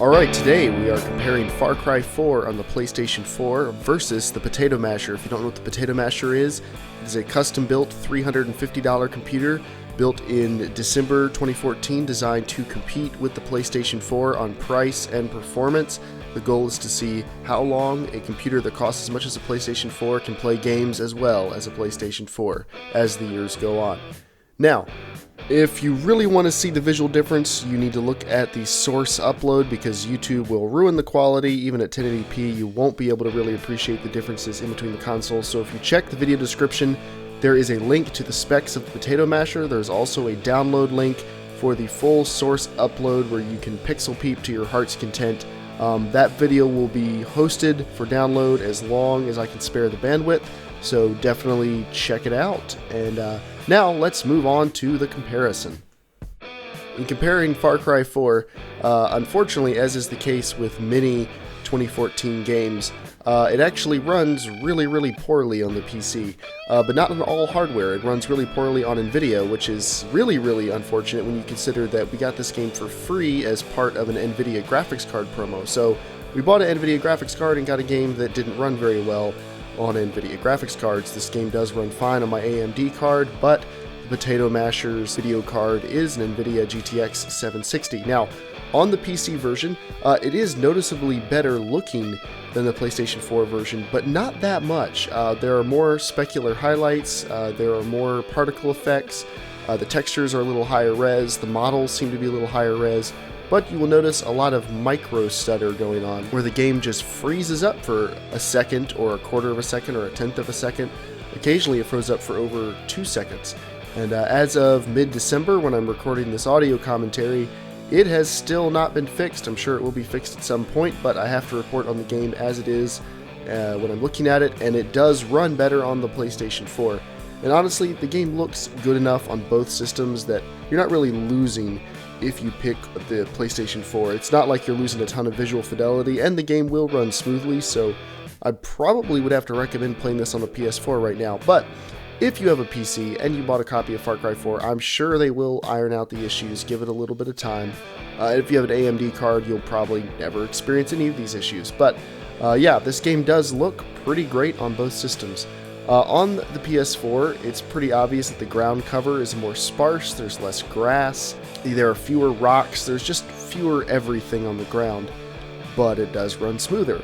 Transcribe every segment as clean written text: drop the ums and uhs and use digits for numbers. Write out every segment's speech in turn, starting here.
Alright, today we are comparing Far Cry 4 on the PlayStation 4 versus the Potato Masher. If you don't know what the Potato Masher is, it is a custom-built $350 computer built in December 2014, designed to compete with the PlayStation 4 on price and performance. The goal is to see how long a computer that costs as much as a PlayStation 4 can play games as well as a PlayStation 4 as the years go on. Now, if you really want to see the visual difference, you need to look at the source upload, because YouTube will ruin the quality. Even at 1080p, you won't be able to really appreciate the differences in between the consoles. So if you check the video description, there is a link to the specs of the Potato Masher. There's also a download link for the full source upload where you can pixel peep to your heart's content. That video will be hosted for download as long as I can spare the bandwidth, so definitely check it out. And now let's move on to the comparison. In comparing Far Cry 4, unfortunately, as is the case with many 2014 games, it actually runs really poorly on the PC, but not on all hardware. It runs really poorly on NVIDIA, which is really unfortunate when you consider that we got this game for free as part of an NVIDIA graphics card promo. So we bought an NVIDIA graphics card and got a game that didn't run very well on NVIDIA graphics cards. This game does run fine on my AMD card, but the Potato Masher's video card is an NVIDIA GTX 760. Now, on the PC version, it is noticeably better looking than the PlayStation 4 version, but not that much. There are more specular highlights, there are more particle effects, the textures are a little higher res, the models seem to be a little higher res, but you will notice a lot of micro stutter going on, where the game just freezes up for a second, or a quarter of a second, or a tenth of a second. Occasionally it froze up for over 2 seconds. And as of mid-December, when I'm recording this audio commentary, it has still not been fixed. I'm sure it will be fixed at some point, but I have to report on the game as it is when I'm looking at it, and it does run better on the PlayStation 4. And honestly, the game looks good enough on both systems that you're not really losing if you pick the PlayStation 4. It's not like you're losing a ton of visual fidelity, and the game will run smoothly, so I probably would have to recommend playing this on the PS4 right now. But if you have a PC and you bought a copy of Far Cry 4, I'm sure they will iron out the issues. Give it a little bit of time. If you have an AMD card, you'll probably never experience any of these issues. But yeah, this game does look pretty great on both systems. On the PS4, it's pretty obvious that the ground cover is more sparse, there's less grass, there are fewer rocks, there's just fewer everything on the ground, but it does run smoother.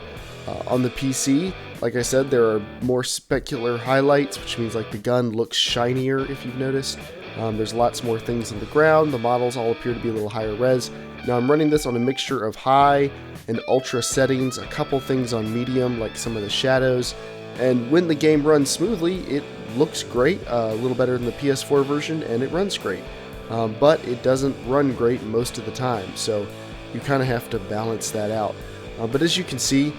On the PC, like I said, there are more specular highlights, which means like the gun looks shinier, if you've noticed. There's lots more things on the ground, the models all appear to be a little higher res. Now I'm running this on a mixture of high and ultra settings, a couple things on medium, like some of the shadows. And when the game runs smoothly, it looks great, a little better than the PS4 version, and it runs great. But it doesn't run great most of the time, so you kind of have to balance that out. But as you can see,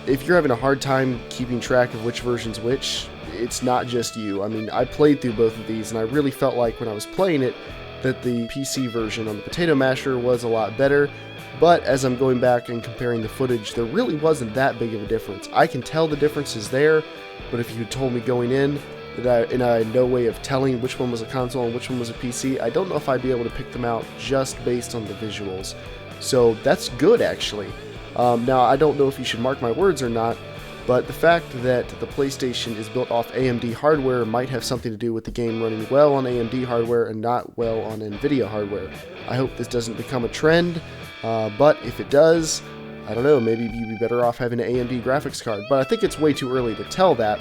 if you're having a hard time keeping track of which version's which, it's not just you. I mean, I played through both of these, and I really felt like when I was playing it that the PC version on the Potato Masher was a lot better. But as I'm going back and comparing the footage, there really wasn't that big of a difference. I can tell the difference is there, but if you had told me going in that I had no way of telling which one was a console and which one was a PC, I don't know if I'd be able to pick them out just based on the visuals. So that's good, actually. Now, I don't know if you should mark my words or not, but the fact that the PlayStation is built off AMD hardware might have something to do with the game running well on AMD hardware and not well on NVIDIA hardware. I hope this doesn't become a trend. But if it does, I don't know, maybe you'd be better off having an AMD graphics card. But I think it's way too early to tell that.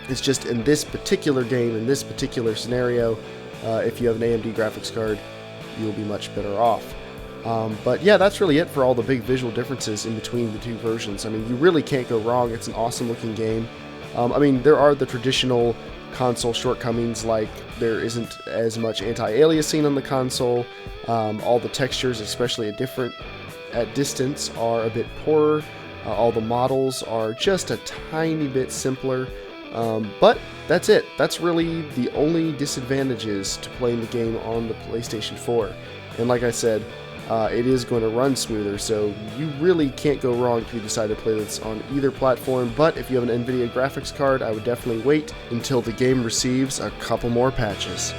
It's just in this particular game, in this particular scenario, if you have an AMD graphics card, you'll be much better off. But yeah, that's really it for all the big visual differences in between the two versions. I mean, you really can't go wrong. It's an awesome looking game. I mean, there are the traditional console shortcomings, like there isn't as much anti-aliasing on the console. All the textures, especially at distance, are a bit poorer. All the models are just a tiny bit simpler. But that's it. That's really the only disadvantages to playing the game on the PlayStation 4. And like I said, it is going to run smoother, so you really can't go wrong if you decide to play this on either platform. But if you have an NVIDIA graphics card, I would definitely wait until the game receives a couple more patches.